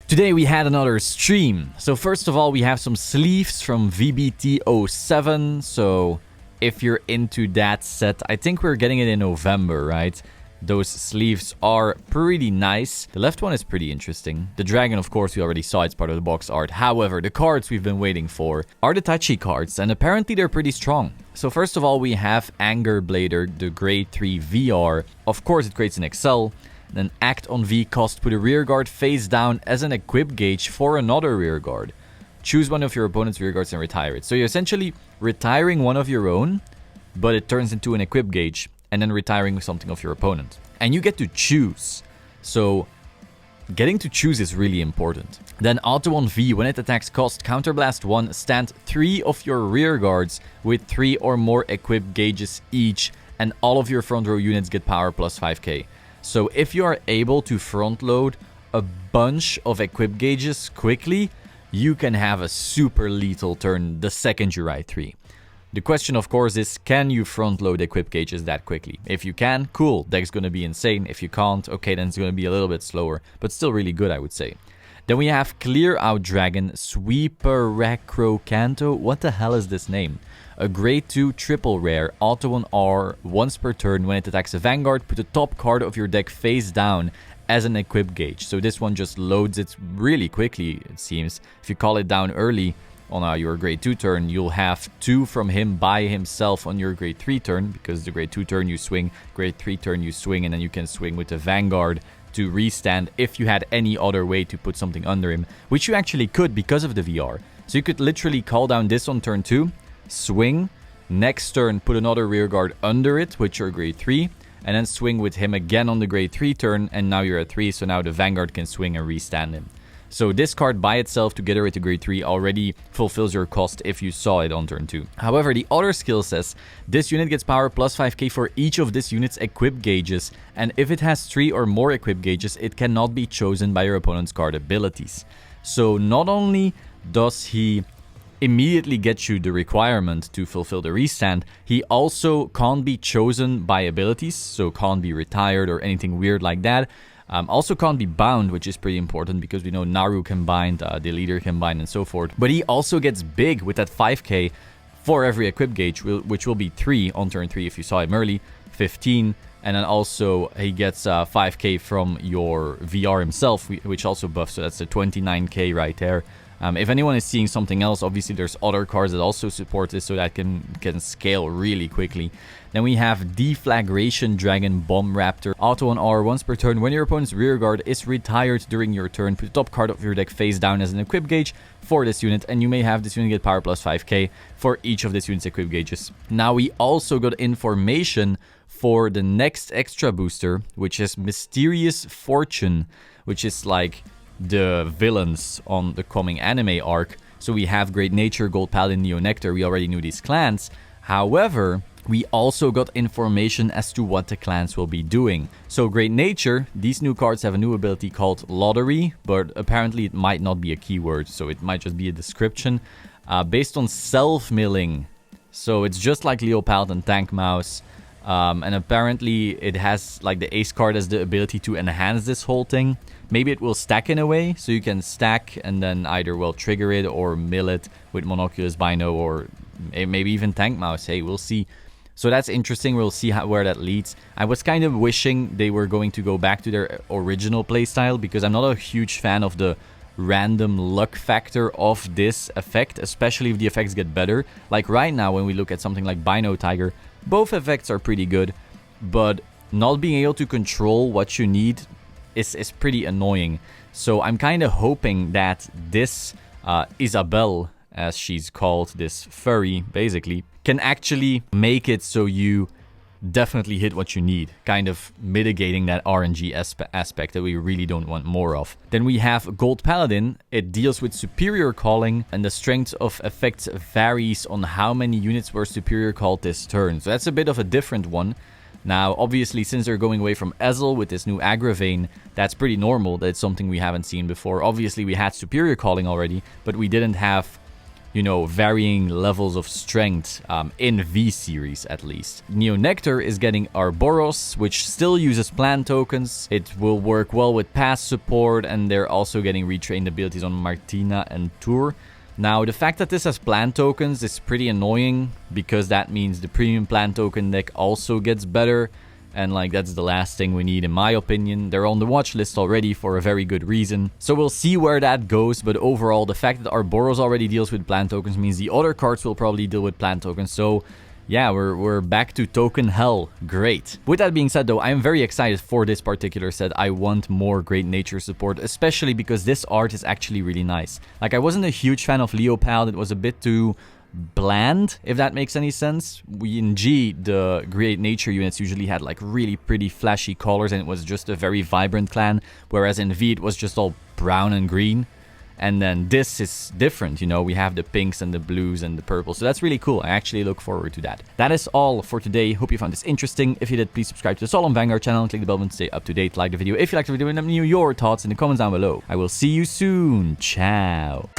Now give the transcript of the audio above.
Today we had another stream. So first of all, we have some sleeves from VBT07. So if you're into that set, I think we're getting it in November, right? Those sleeves are pretty nice. The left one is pretty interesting. The dragon, of course, we already saw. It's part of the box art. However, the cards we've been waiting for are the Taichi cards, and apparently they're pretty strong. So first of all, we have Anger Blader, the grade 3 VR. Of course, it creates an Excel. Then act on V cost, put a rear guard face down as an equip gauge for another rear guard. Choose one of your opponent's rear guards and retire it. So you're essentially retiring one of your own, but it turns into an equip gauge, and then retiring something of your opponent. And you get to choose. So getting to choose is really important. Then auto on V, when it attacks cost counterblast 1, stand 3 of your rear guards with 3 or more equip gauges each, and all of your front row units get power plus 5k. So if you are able to front load a bunch of equip gauges quickly, you can have a super lethal turn the second you ride 3. The question, of course, is can you front load equip gauges that quickly? If you can, cool, deck's gonna be insane. If you can't, okay, then it's gonna be a little bit slower, but still really good, I would say. Then we have Clear Out Dragon, Sweeper Recro Canto. What the hell is this name? A grade 2 triple rare, auto on R, once per turn. When it attacks a Vanguard, put the top card of your deck face down as an equip gauge. So this one just loads it really quickly, it seems. If you call it down early on your grade 2 turn, you'll have 2 from him by himself on your grade 3 turn, because the grade 2 turn you swing, grade 3 turn you swing, and then you can swing with the Vanguard to restand if you had any other way to put something under him, which you actually could because of the VR. So you could literally call down this on turn 2, swing, next turn put another rear guard under it with your grade 3, and then swing with him again on the grade 3 turn, and now you're at 3, so now the Vanguard can swing and restand him. So this card by itself, together with the grade 3, already fulfills your cost if you saw it on turn 2. However, the other skill says, this unit gets power plus 5k for each of this unit's equip gauges, and if it has 3 or more equip gauges, it cannot be chosen by your opponent's card abilities. So not only does he immediately get you the requirement to fulfill the restand, he also can't be chosen by abilities, so can't be retired or anything weird like that. Also can't be bound, which is pretty important because we know Naru can bind, the leader can bind, and so forth. But he also gets big with that 5k for every equip gauge, which will be 3 on turn 3 if you saw him early, 15, and then also he gets 5k from your VR himself, which also buffs, so that's a 29k right there. If anyone is seeing something else, obviously there's other cards that also support this, so that can scale really quickly. Then we have Deflagration Dragon Bomb Raptor, auto on R, once per turn. When your opponent's rear guard is retired during your turn, put the top card of your deck face down as an equip gauge for this unit, and you may have this unit get power plus 5k for each of this unit's equip gauges. Now we also got information for the next extra booster, which is Mysterious Fortune, which is like the villains on the coming anime arc. So we have Great Nature, Gold Paladin, Neo Nectar. We already knew these clans. However, we also got information as to what the clans will be doing. So Great Nature, these new cards have a new ability called Lottery, but apparently it might not be a keyword, so it might just be a description. Based on self-milling. So it's just like Leo Paladin Tank Mouse. And apparently it has, like, the ace card has the ability to enhance this whole thing. Maybe it will stack in a way, so you can stack and then either, well, trigger it or mill it with Monoculus Bino or maybe even Tank Mouse. Hey, we'll see. So that's interesting. We'll see where that leads. I was kind of wishing they were going to go back to their original playstyle, because I'm not a huge fan of the random luck factor of this effect, especially if the effects get better. Like right now, when we look at something like Bino Tiger, both effects are pretty good, but not being able to control what you need is pretty annoying. So I'm kind of hoping that this Isabelle, as she's called, this furry, basically, can actually make it so you definitely hit what you need, kind of mitigating that RNG aspect that we really don't want more of. Then we have Gold Paladin. It deals with Superior Calling, and the strength of effects varies on how many units were Superior Called this turn. So that's a bit of a different one. Now, obviously, since they're going away from Ezel with this new Agravane, that's pretty normal. That's something we haven't seen before. Obviously, we had Superior Calling already, but we didn't have, you know, varying levels of strength in V series at least. Nectar is getting Ouroboros, which still uses plant tokens. It will work well with pass support, and they're also getting retrained abilities on Martina and Tour. Now, the fact that this has plant tokens is pretty annoying, because that means the premium plant token deck also gets better. And like, that's the last thing we need in my opinion. They're on the watch list already for a very good reason. So we'll see where that goes. But overall, the fact that Ouroboros already deals with plant tokens means the other cards will probably deal with plant tokens. So yeah, we're back to token hell. Great. With that being said though, I am very excited for this particular set. I want more Great Nature support, especially because this art is actually really nice. Like, I wasn't a huge fan of Leopold. It was a bit too bland, if that makes any sense. In G, the Great Nature units usually had like really pretty flashy colors, and it was just a very vibrant clan, whereas in V it was just all brown and green. And then this is different, you know, we have the pinks and the blues and the purples, so that's really cool. I actually look forward to that. That is all for today. Hope you found this interesting. If you did, please subscribe to the Solemn Vanguard channel and click the bell button to stay up to date. Like the video if you liked the video, and let me know your thoughts in the comments down below. I will see you soon. Ciao.